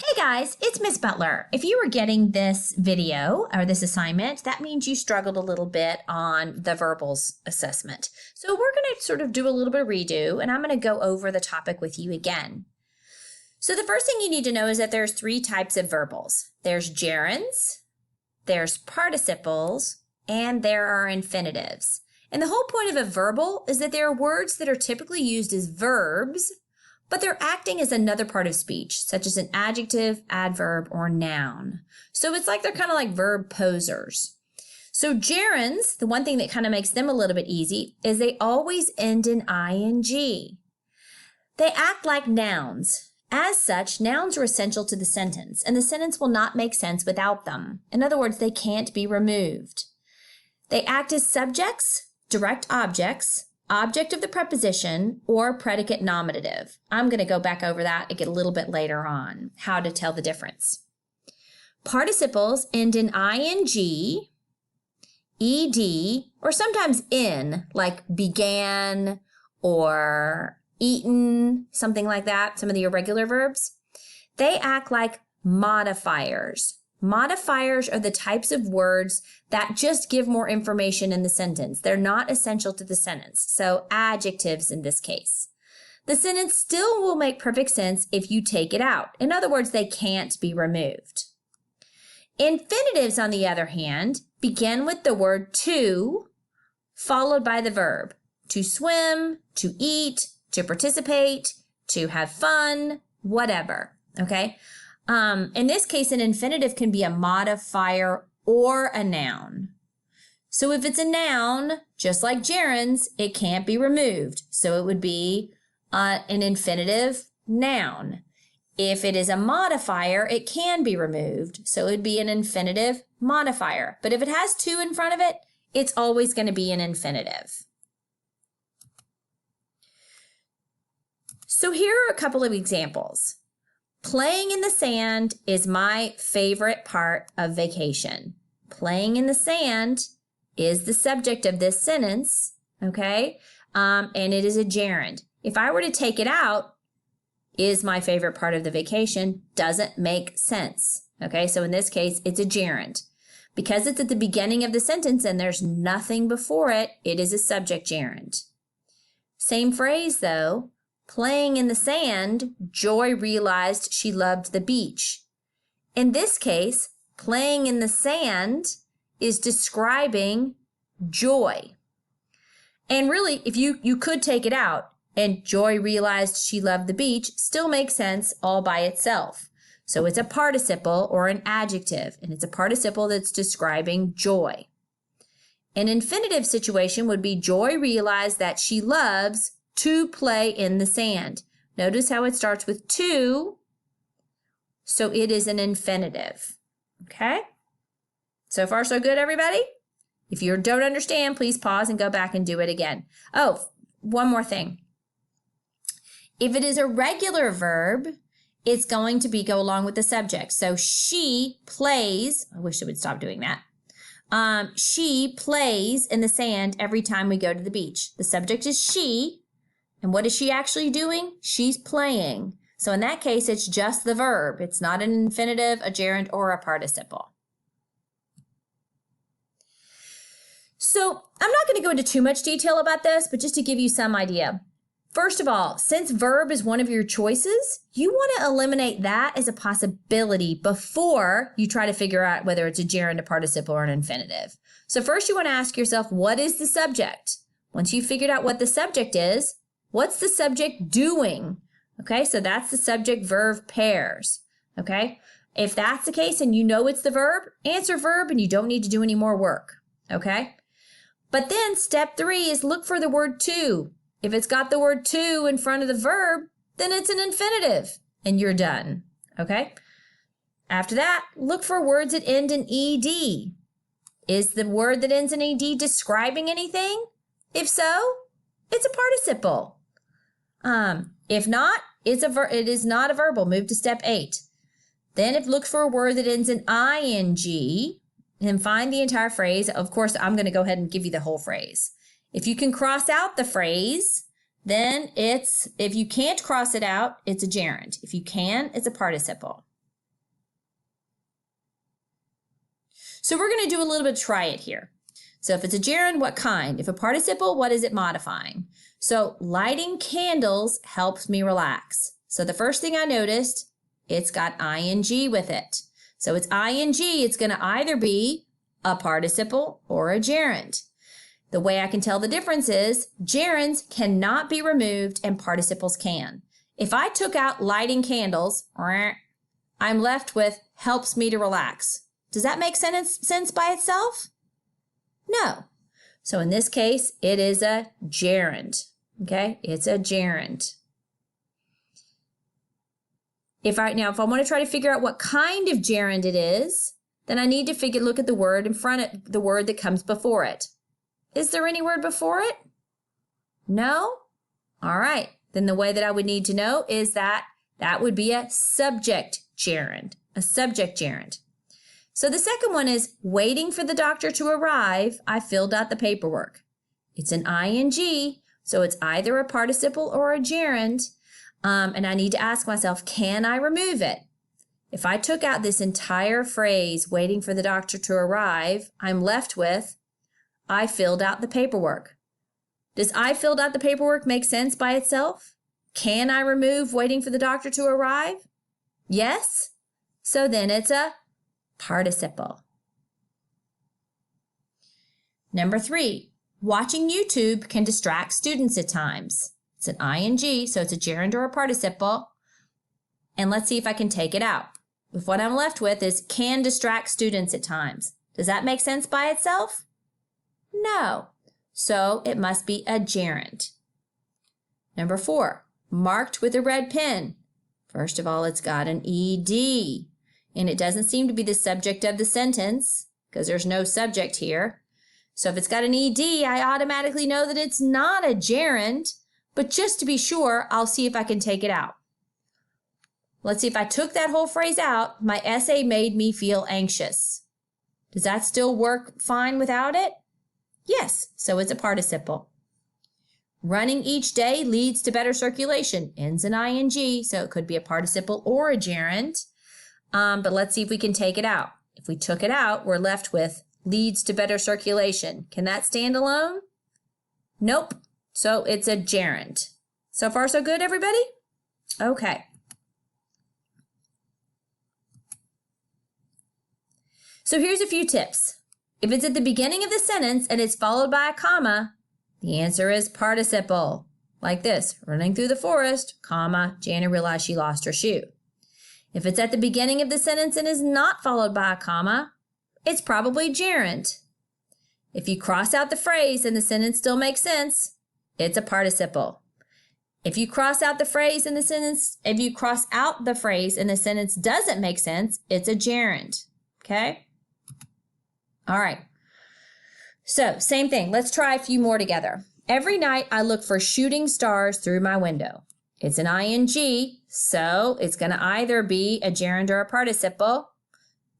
Hey guys, it's Miss Butler. If you were getting this video or this assignment, that means you struggled a little bit on the verbals assessment. So we're going to sort of do a little bit of redo, and I'm going to go over the topic with you again. So the first thing you need to know is that there's three types of verbals. There's gerunds, there's participles, and there are infinitives. And the whole point of a verbal is that there are words that are typically used as verbs, but they're acting as another part of speech, such as an adjective, adverb, or noun. So it's like they're kind of like verb posers. So gerunds, the one thing that kind of makes them a little bit easy is they always end in ing. They act like nouns. As such, nouns are essential to the sentence, and the sentence will not make sense without them. In other words, they can't be removed. They act as subjects, direct objects, object of the preposition, or predicate nominative. I'm going to go back over that again a little bit later on, how to tell the difference. Participles end in ing, ed, or sometimes in, like began or eaten, something like that, some of the irregular verbs. They act like modifiers. Modifiers are the types of words that just give more information in the sentence. They're not essential to the sentence. So adjectives in this case. The sentence still will make perfect sense if you take it out. In other words, they can't be removed. Infinitives, on the other hand, begin with the word to, followed by the verb. To swim, to eat, to participate, to have fun, whatever, okay? In this case, an infinitive can be a modifier or a noun. So if it's a noun, just like gerunds, it can't be removed. So it would be an infinitive noun. If it is a modifier, it can be removed. So it would be an infinitive modifier. But if it has to in front of it, it's always going to be an infinitive. So here are a couple of examples. Playing in the sand is my favorite part of vacation. Playing in the sand is the subject of this sentence, okay? And it is a gerund. If I were to take it out, is my favorite part of the vacation, doesn't make sense, okay? So in this case, it's a gerund. Because it's at the beginning of the sentence and there's nothing before it, it is a subject gerund. Same phrase though. Playing in the sand, Joy realized she loved the beach. In this case, playing in the sand is describing joy. And really, if you could take it out, and Joy realized she loved the beach, still makes sense all by itself. So it's a participle or an adjective, and it's a participle that's describing joy. An infinitive situation would be Joy realized that she loves to play in the sand. Notice how it starts with to, so it is an infinitive. Okay? So far, so good, everybody? If you don't understand, please pause and go back and do it again. Oh, one more thing. If it is a regular verb, it's going to go along with the subject. So she plays, I wish it would stop doing that. She plays in the sand every time we go to the beach. The subject is she. And what is she actually doing? She's playing. So in that case, it's just the verb. It's not an infinitive, a gerund, or a participle. So I'm not going to go into too much detail about this, but just to give you some idea. First of all, since verb is one of your choices, you want to eliminate that as a possibility before you try to figure out whether it's a gerund, a participle, or an infinitive. So first you want to ask yourself, what is the subject? Once you've figured out what the subject is, what's the subject doing? Okay, so that's the subject-verb pairs, okay? If that's the case and you know it's the verb, answer verb and you don't need to do any more work, okay? But then step 3 is look for the word to. If it's got the word to in front of the verb, then it's an infinitive and you're done, okay? After that, look for words that end in ed. Is the word that ends in ed describing anything? If so, it's a participle. If not, it is not a verbal. Move to step 8. Then look for a word that ends in ing and find the entire phrase. Of course, I'm going to go ahead and give you the whole phrase. If you can cross out the phrase, then if you can't cross it out, it's a gerund. If you can, it's a participle. So we're going to do a little bit of try it here. So if it's a gerund, what kind? If a participle, what is it modifying? So lighting candles helps me relax. So the first thing I noticed, it's got ing with it. So it's ing, it's going to either be a participle or a gerund. The way I can tell the difference is gerunds cannot be removed and participles can. If I took out lighting candles, I'm left with helps me to relax. Does that make sense by itself? No. So in this case, it is a gerund. Okay, it's a gerund. If I want to try to figure out what kind of gerund it is, then I need to look at the word in front of the word that comes before it. Is there any word before it? No? All right. Then the way that I would need to know is that would be a subject gerund, a subject gerund. So the second one is waiting for the doctor to arrive. I filled out the paperwork. It's an ing, so it's either a participle or a gerund. And I need to ask myself, can I remove it? If I took out this entire phrase, waiting for the doctor to arrive, I'm left with, I filled out the paperwork. Does I filled out the paperwork make sense by itself? Can I remove waiting for the doctor to arrive? Yes. So then it's a participle. Number 3, watching YouTube can distract students at times. It's an ing, so it's a gerund or a participle. And let's see if I can take it out. If what I'm left with is can distract students at times. Does that make sense by itself? No. So it must be a gerund. Number 4, marked with a red pen. First of all, it's got an ed. And it doesn't seem to be the subject of the sentence because there's no subject here. So if it's got an ed, I automatically know that it's not a gerund. But just to be sure, I'll see if I can take it out. Let's see if I took that whole phrase out, my essay made me feel anxious. Does that still work fine without it? Yes, so it's a participle. Running each day leads to better circulation. Ends in ing, so it could be a participle or a gerund. But let's see if we can take it out. If we took it out, we're left with leads to better circulation. Can that stand alone? Nope. So it's a gerund. So far, so good, everybody? Okay. So here's a few tips. If it's at the beginning of the sentence and it's followed by a comma, the answer is participle. Like this, running through the forest, comma, Jana realized she lost her shoe. If it's at the beginning of the sentence and is not followed by a comma, it's probably gerund. If you cross out the phrase and the sentence still makes sense, it's a participle. If you cross out the phrase and the sentence doesn't make sense, it's a gerund. Okay? All right. So, same thing. Let's try a few more together. Every night I look for shooting stars through my window. It's an ing, so it's going to either be a gerund or a participle.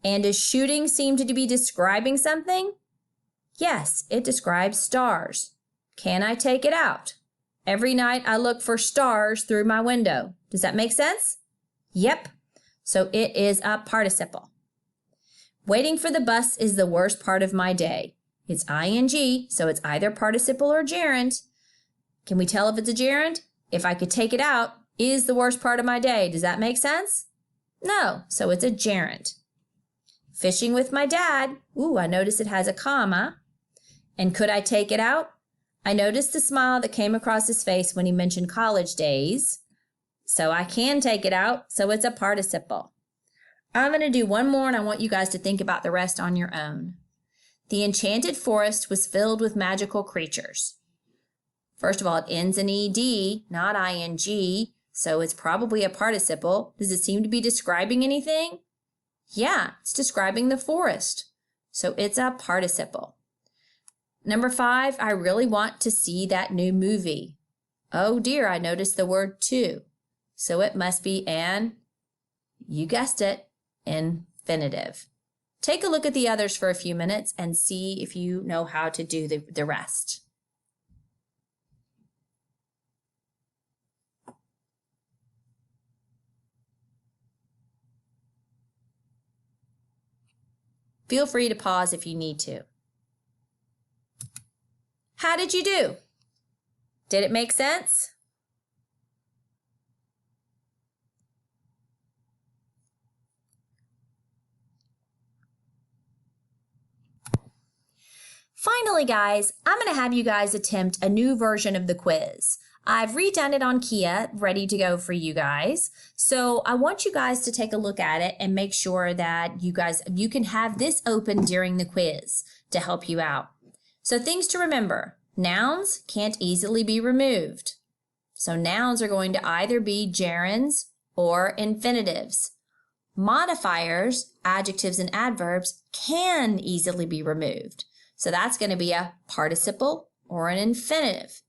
And does shooting seem to be describing something? Yes, it describes stars. Can I take it out? Every night I look for stars through my window. Does that make sense? Yep. So it is a participle. Waiting for the bus is the worst part of my day. It's ing, so it's either participle or gerund. Can we tell if it's a gerund? If I could take it out, is the worst part of my day. Does that make sense? No, so it's a gerund. Fishing with my dad. Ooh, I notice it has a comma. And could I take it out? I noticed the smile that came across his face when he mentioned college days. So I can take it out, so it's a participle. I'm going to do one more, and I want you guys to think about the rest on your own. The enchanted forest was filled with magical creatures. First of all, it ends in ed, not ing, so it's probably a participle. Does it seem to be describing anything? Yeah, it's describing the forest. So it's a participle. Number 5, I really want to see that new movie. Oh dear, I noticed the word to. So it must be an, you guessed it, infinitive. Take a look at the others for a few minutes and see if you know how to do the rest. Feel free to pause if you need to. How did you do? Did it make sense? Finally, guys, I'm going to have you guys attempt a new version of the quiz. I've redone it on Kia, ready to go for you guys. So I want you guys to take a look at it and make sure that you can have this open during the quiz to help you out. So things to remember: nouns can't easily be removed. So nouns are going to either be gerunds or infinitives. Modifiers, adjectives and adverbs, can easily be removed. So that's going to be a participle or an infinitive.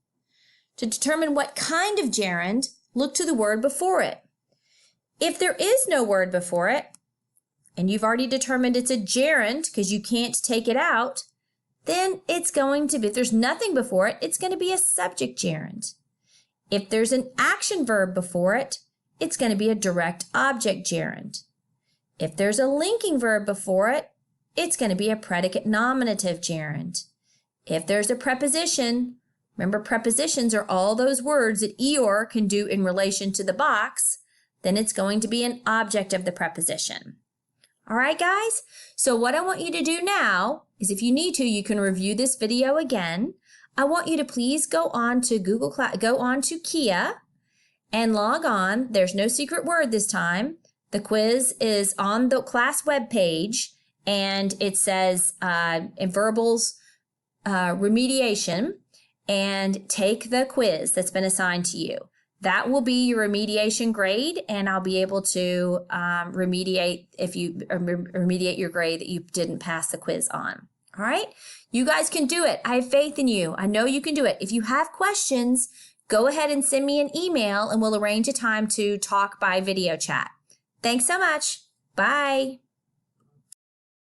To determine what kind of gerund, look to the word before it. If there is no word before it, and you've already determined it's a gerund because you can't take it out, then it's going to be, if there's nothing before it, it's going to be a subject gerund. If there's an action verb before it, it's going to be a direct object gerund. If there's a linking verb before it, it's going to be a predicate nominative gerund. If there's a preposition, remember prepositions are all those words that Eeyore can do in relation to the box, then it's going to be an object of the preposition. All right, guys? So what I want you to do now is, if you need to, you can review this video again. I want you to please go on to go on to Kia and log on. There's no secret word this time. The quiz is on the class webpage, and it says in verbals remediation, and take the quiz that's been assigned to you. That will be your remediation grade, and I'll be able to remediate your grade that you didn't pass the quiz on. All right? You guys can do it. I have faith in you. I know you can do it. If you have questions, go ahead and send me an email, and we'll arrange a time to talk by video chat. Thanks so much. Bye.